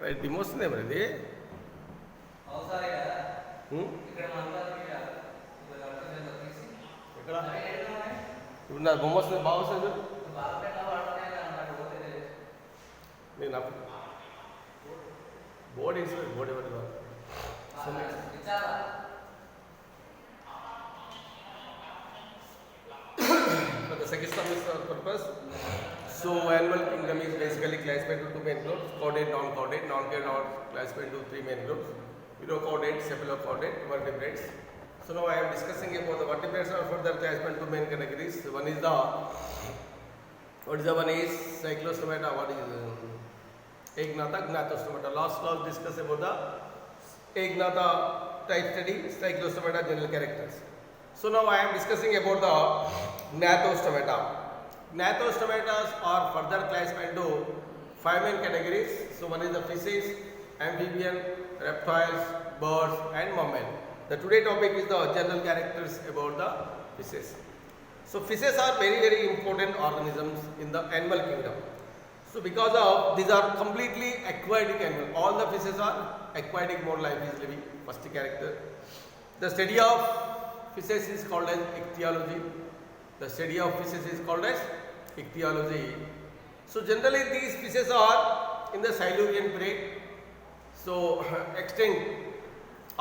Right వస్తుంది మరి ఇది అవసరం కదా హ్మ్? ఇక్కడ మంత్రాలకి ఇప్పుడు అర్థం తీసి ఇక్కడ ఇప్పుడు నాకు బొమ్మ వస్తుంది బాగా వస్తుంది చూడు. బాగా వాడుతున్నాయి అన్నమాట పోతే నేను బోర్డు వేసి బోర్డు ఎవరి విచారా For the second semester purpose, so animal kingdom is basically classified into two main groups: chordate, non-chordate. Non-chordate are classified into three main groups: urochordate, cephalochordate, vertebrates. So now I am discussing about the vertebrates are further classified into main categories. One is the one is cyclostomata. What is Agnatha, Gnathostomata. Last class discussed about the Agnatha type study, cyclostomata general characters. So now I am discussing about the Gnathostomata. Gnathostomata are further classified into five main categories. So one is the fishes, amphibian, reptiles, birds and mammal. The today topic is the general characters about the fishes. So fishes are very important organisms in the animal kingdom. So because of these are completely aquatic animal. All the fishes are aquatic mode life is living. First character. The study of fishes is called as ichthyology. The study of fishes is called as ichthyology. So generally these fishes are in the Silurian period. So extinct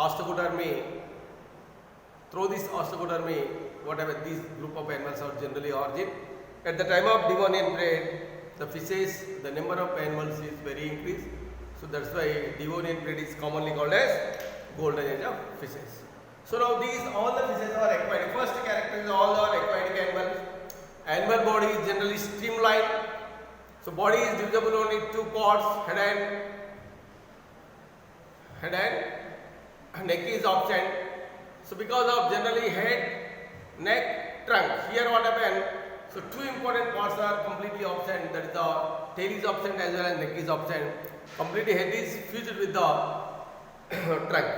osteodermy. Through this osteodermy, whatever these group of animals are generally origin. At the time of Devonian period, the fishes, the number of animals is very increased. So that's why Devonian period is commonly called as golden age of fishes. So now these all the fishes are aquatic. First character is all are aquatic animals. Animal body is generally streamlined. So body is divisible only two parts: head and neck is absent. So because of generally head, neck, trunk. Here what happened? So two important parts are completely absent. That is the tail is absent as well as neck is absent. Completely head is fused with the trunk.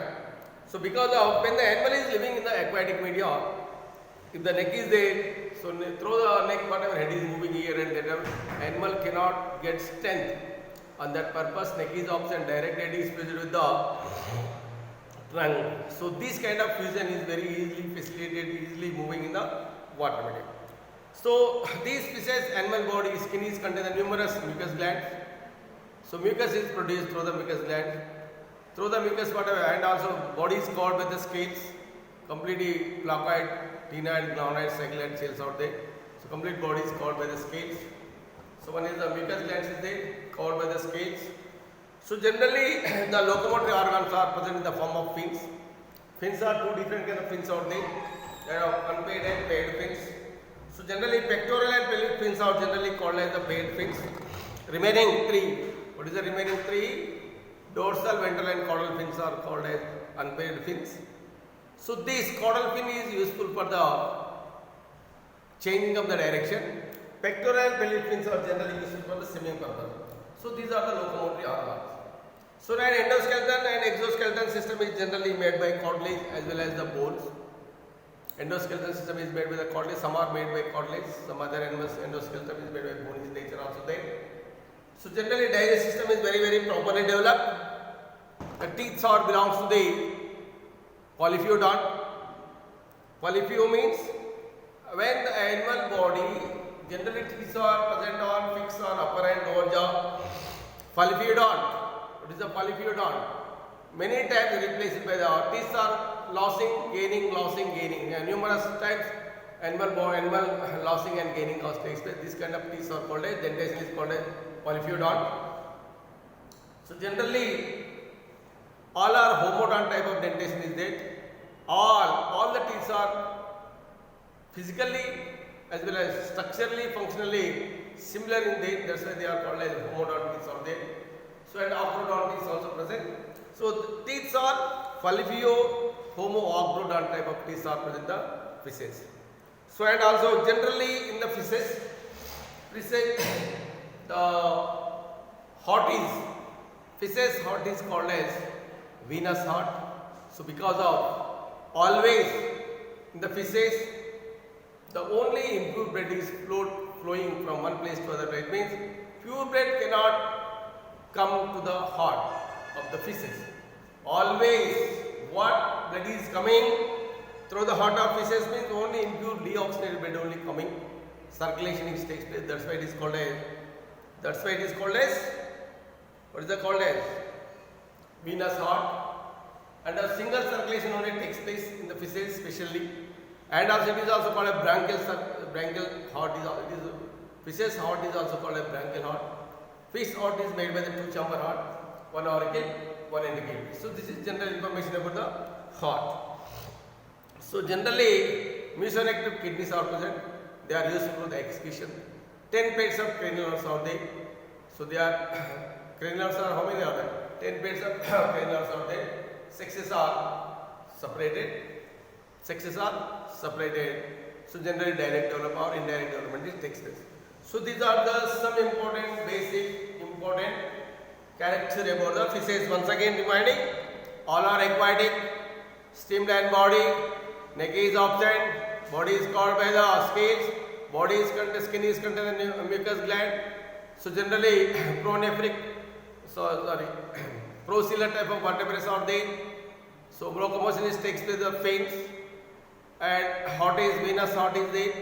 So because of when the animal is living in the aquatic media, if the neck is there, so through the neck whatever head is moving here and there, animal cannot get strength. On that purpose, neck is absent. Direct head is fused with the trunk. So this kind of fusion is very easily facilitated, easily moving in the water medium. So these fishes animal body skin is contain the numerous mucus glands. So mucus is produced through the mucus gland. Through the mucus whatever, and also body is covered with the scales, completely placoid, ctenoid, glaunoid, cycloid cells out there. So complete body is covered by the scales. So one is the mucus glands is there, covered by the scales. So generally the locomotory organs are present in the form of fins. Fins are two different kind of fins out there. There are unpaid and paid fins. So generally pectoral and pelvic fins are generally called as the paid fins. Remaining three, what is the remaining three? Dorsal, ventral and caudal fins are called as unpaired fins. So this caudal fin is useful for the changing of the direction. Pectoral and pelvic fins are generally useful for the swimming purpose. So these are the locomotory organs. So an endoskeleton and exoskeleton system is generally made by cartilage as well as the bones. Endoskeleton system is made by the cartilage. Some are made by cartilage. Some other animals endoskeleton is made by bone in nature also there. So generally digestive system is very properly developed. The teeth are belongs to the polyphyodont. Polyphio means when the animal body generally teeth are present on fixed on upper and lower jaw. Polyphyodont. What is the polyphyodont? Many times replaced by the teeth are losing, gaining, losing, gaining. Numerous times animal losing and gaining takes place. This kind of teeth are called as dentition is called as polyphyodont. So generally all are homodont type of dentition is that all the teeth are physically as well as structurally functionally similar in that. That's why they are called as homodont teeth are there. So and acrodont is also present. So the teeth are polyphio homo acrodont type of teeth are present in the fishes. So and also generally in the fishes the heart is called as venous heart. So because of always in the fishes the only impure blood is flowing from one place to other. It means pure blood cannot come to the heart of the fishes. Always what blood is coming through the heart of fishes means only impure deoxygenated blood only coming. Circulation is takes place. That's why it is called as. That's why it is called as. What is that called as? Venous heart. And a single circulation only takes place in the fishes, especially. And also it is also called a branchial heart. Fish's heart is also called a branchial heart. Fish heart is made by the two chamber heart, one auricle, one ventricle. So this is general information about the heart. So generally, mesonephric kidneys are present. They are used for the excretion. 10 pairs of cranial nerves are there. So they are cranial nerves are how many are there? 10 pairs of cranial nerves are there. Sexes are separated. Sexes are separated. So generally direct development or indirect development takes place. So these are the some important basic important characters about the fishes. Once again reminding, all are aquatic, streamlined body, neck is absent, body is covered by the scales, body is contained, skin is contained in the mucous gland. So generally pronephric, proceller type of vertebrates are there. So locomotion is takes place the fins, and heart is venous heart is there,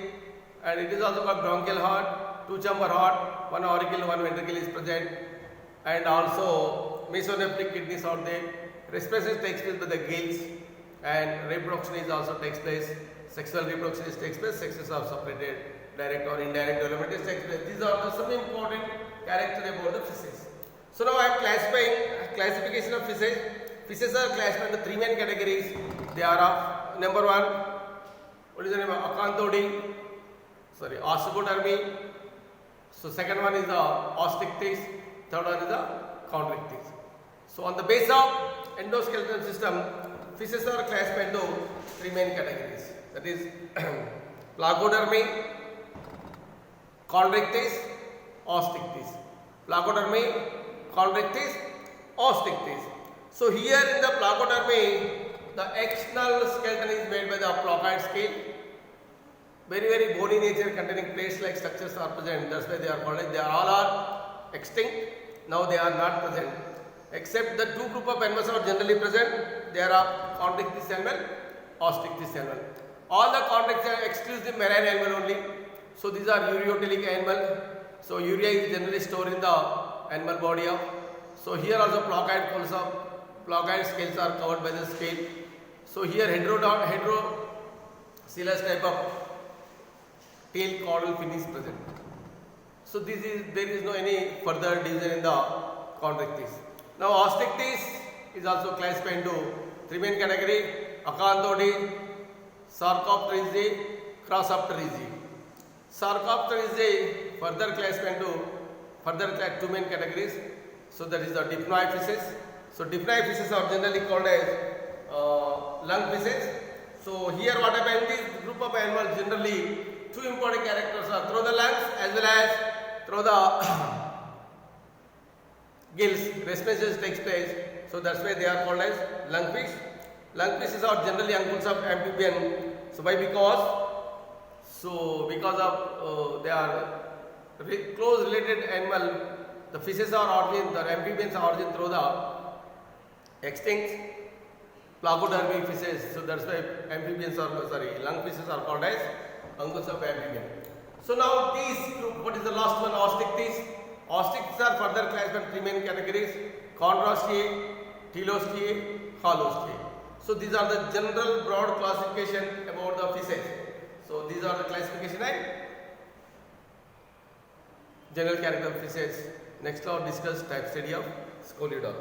and it is also called bronchial heart. Two chamber heart, one auricle, one ventricle is present, and also mesonephric kidneys are there. Respiration takes place by the gills, and reproduction is also takes place. Sexual reproduction is takes place. Sexes are separated, direct or indirect development is takes place. These are the some important characters about the fishes. So now I am classification of fishes. Fishes are classified into three main categories. They are of number one. What is the name? Acanthodini. Osteodermy. So second one is the Osteichthyes, third one is the Chondrichthyes. So on the base of endoskeletal system, fishes are classified into three main categories. That is Placodermy, Chondrichthyes, Osteichthyes. Placodermy, Chondrichthyes, Osteichthyes. So here in the Placodermy, the external skeleton is made by the placoid scale. Very bony nature containing plates-like structures are present. That's why they are called. They are all are extinct. Now they are not present. Except the two group of animals are generally present. They are Chondrichthyes animal, Osteichthyes animal. All the Chondrichthyes are exclusive marine animal only. So these are ureotelic animal. So urea is generally stored in the animal body of. So here also placoid scales are covered by the scale. So here hydrocilus type of tail caudal fin is present. So there is no any further division in the Chondrichthyes. Now Osteichthyes is also classified into three main category: Acanthodini, Sarcopteridae, Crossopteridae. Sarcopteridae further classified into two main categories. So that is the dipnoid fishes. So dipnoid fishes are generally called as lung fishes. So here what happens, this group of animals generally two important characters are through the lungs as well as through the gills. Respiration takes place. So that's why they are called as lungfish. Lungfishes are generally uncles of amphibian. So why? Because of they are close related animal. The fishes are origin, the amphibians are origin through the extinct Placodermy fishes. So that's why lungfishes are called as uncles of amphibian. So now these group, what is the last one? Osteichthyes. Osteichthyes are further classified in three main categories: Chondrosteae, Telosteae, Holosteae. So these are the general broad classification about the fishes. So these are the classification and general character of fishes. Next I'll discuss type study of Scoliodon.